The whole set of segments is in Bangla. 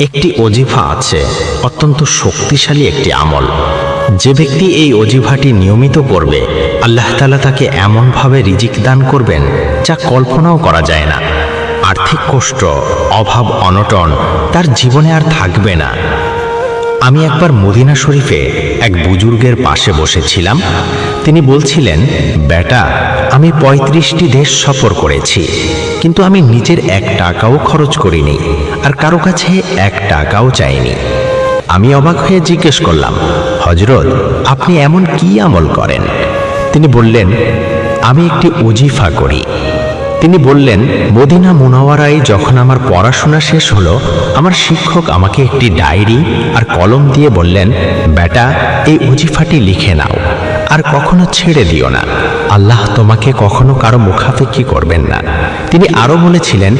একটি অজিফা আছে, অত্যন্ত শক্তিশালী একটি আমল। যে ব্যক্তি এই অজিফাটি নিয়মিত করবে, আল্লাহ তাআলা তাকে এমনভাবে রিজিক দান করবেন যা কল্পনাও করা যায় না। আর্থিক কষ্ট, অভাব, অনটন তার জীবনে আর থাকবে না। আমি একবার মদিনা শরীফে এক বুজুর্গের পাশে বসেছিলাম। তিনি বলছিলেন, বেটা, আমি ৩৫টি দেশ সফর করেছি, কিন্তু আমি নিজের ১ টাকাও খরচ করিনি, আর কারো কাছে ১ টাকাও চাইনি। আমি অবাক হয়ে জিজ্ঞেস করলাম, হযরত, আপনি এমন কি আমল করেন? তিনি বললেন, আমি একটি ওজিফা করি। তিনি বললেন, মদিনা মুনাওয়ারায় যখন আমার পড়াশোনা শেষ হলো, আমার শিক্ষক আমাকে একটি ডায়েরি আর কলম দিয়ে বললেন, বেটা, এই ওজিফাটি লিখে নাও, আর কখনো ছেড়ে দিও না। আল্লাহ তোমাকে কখনো কারো মুখাপেক্ষী করবেন না। তিনি আরও বলেছিলেন,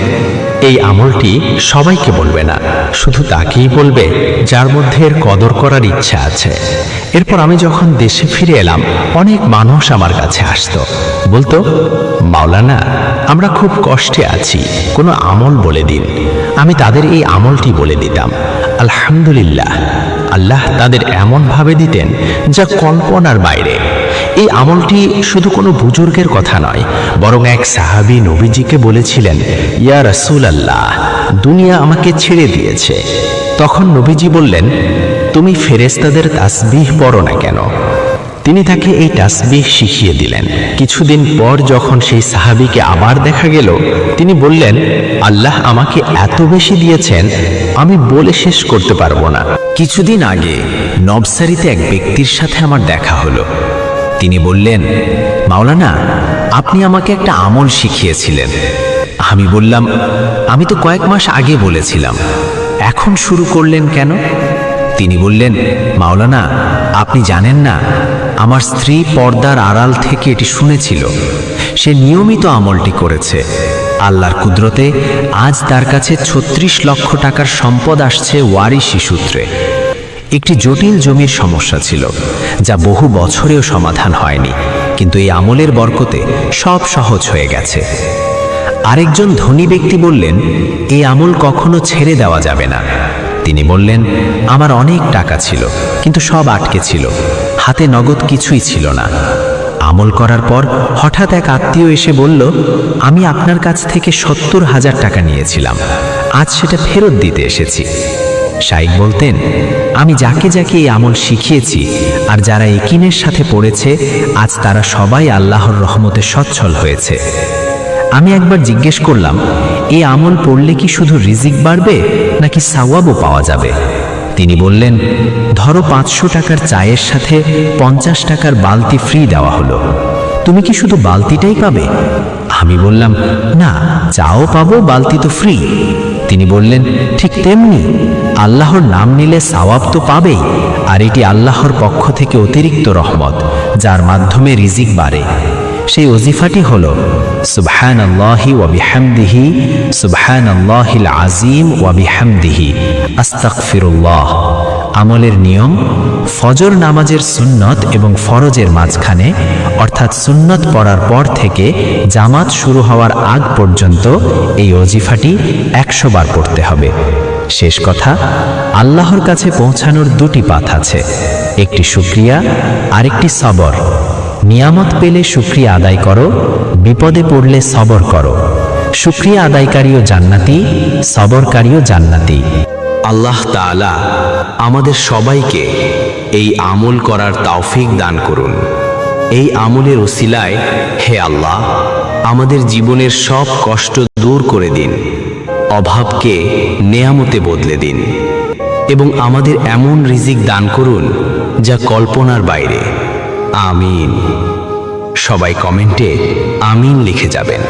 এই আমলটি সবাইকে বলবে না, শুধু তাকেই বলবে যার মধ্যে এর কদর করার ইচ্ছা আছে। এরপর আমি যখন দেশে ফিরে এলাম, অনেক মানুষ আমার কাছে আসতো, বলতো, মাওলানা, আমরা খুব কষ্টে আছি, কোনো আমল বলে দিন। আমি তাদের এই আমলটি বলে দিতাম। আলহামদুলিল্লাহ, আল্লাহ তাদের এমনভাবে দিতেন যা কল্পনার বাইরে। এই আমলটি শুধু কোনো বুজুর্গের কথা নয়, বরং এক সাহাবী নবীজিকে বলেছিলেন, ইয়া রাসূলুল্লাহ, দুনিয়া আমাকে ছেড়ে দিয়েছে। তখন নবীজি বললেন, তুমি ফেরেশতাদের তাসবিহ পড়ো না কেন? তিনি তাকে এই তাসবিহ শিখিয়ে দিলেন। কিছুদিন পর যখন সেই সাহাবীকে আবার দেখা গেল, তিনি বললেন, আল্লাহ আমাকে এত বেশি দিয়েছেন, আমি বলে শেষ করতে পারবো না। কিছুদিন আগে নবসারিতে এক ব্যক্তির সাথে আমার দেখা হলো। তিনি বললেন, মাওলানা, আপনি আমাকে একটা আমল শিখিয়েছিলেন। আমি বললাম, আমি তো কয়েক মাস আগে বলেছিলাম, এখন শুরু করলেন কেন? তিনি বললেন, মাওলানা, আপনি জানেন না, আমার স্ত্রী পর্দার আড়াল থেকে এটি শুনেছিল। সে নিয়মিত আমলটি করেছে। আল্লাহর কুদরতে আজ তার কাছে ৩৬ লক্ষ টাকার সম্পদ আসছে ওয়ারিশি সূত্রে। একটি জটিল জমির সমস্যা ছিল, যা বহু বছরেও সমাধান হয়নি, কিন্তু এই আমলের বরকতে সব সহজ হয়ে গেছে। আরেকজন ধনী ব্যক্তি বললেন, এই আমল কখনো ছেড়ে দেওয়া যাবে না। তিনি বললেন, আমার অনেক টাকা ছিল, কিন্তু সব আটকে ছিল, হাতে নগদ কিছুই ছিল না। আমল করার পর হঠাৎ এক আত্মীয় এসে বলল, আমি আপনার কাছ থেকে ৭০,০০০ টাকা নিয়েছিলাম, আজ সেটা ফেরত দিতে এসেছি। শাইখ বলতেন, আমি যাকে যাকে এই আমল শিখিয়েছি আর যারা ইয়াকিনের সাথে পড়েছে, আজ তারা সবাই আল্লাহর রহমতে সচ্ছল হয়েছে। আমি একবার জিজ্ঞেস করলাম, এই আমল পড়লে কি শুধু রিজিক বাড়বে নাকি সওয়াবও পাওয়া যাবে? তিনি বললেন, ধরো ৫০০ টাকার চায়ের সাথে ৫০ টাকার বালতি ফ্রি দেওয়া হলো, তুমি কি শুধু বালতিটাই পাবে? আমি বললাম, না, চাও পাবো, বালতি তো ফ্রি। তিনি বললেন, ঠিক তেমনি আল্লাহর নাম নিলে সওয়াব তো পাবেই, আর এটি আল্লাহর পক্ষ থেকে অতিরিক্ত রহমত, যার মাধ্যমে রিজিক বাড়ে। সেই ওজিফাটি হলো, সুবহানাল্লাহি ওয়া বিহামদিহি, সুবহানাল্লাহিল আযীম ওয়া বিহামদিহি, আস্তাগফিরুল্লাহ। আমলের নিয়ম, ফজর নামাজের সুন্নত এবং ফরজের মাঝখানে, অর্থাৎ সুন্নত পড়ার পর থেকে জামাত শুরু হওয়ার আগ পর্যন্ত এই ওজিফাটি ১০০ বার পড়তে হবে। শেষ কথা, আল্লাহর কাছে পৌঁছানোর ২টি পথ আছে, একটি শুকরিয়া, আরেকটি সবর। নিয়ামত পেলে শুকরিয়া আদায় করো, বিপদে পড়লে সবর করো। শুকরিয়া আদায়কারীও জান্নাতি, সবরকারীও জান্নাতি। আল্লাহ তাআলা আমাদের সবাইকে এই আমল করার তৌফিক দান করুন। এই আমলের ওসিলায়, হে আল্লাহ, আমাদের জীবনের সব কষ্ট দূর করে দিন, অভাবকে নেয়ামতে বদলে দিন, এবং আমাদের এমন রিজিক দান করুন যা কল্পনার বাইরে। আমিন। সবাই কমেন্টে আমিন লিখে যাবেন।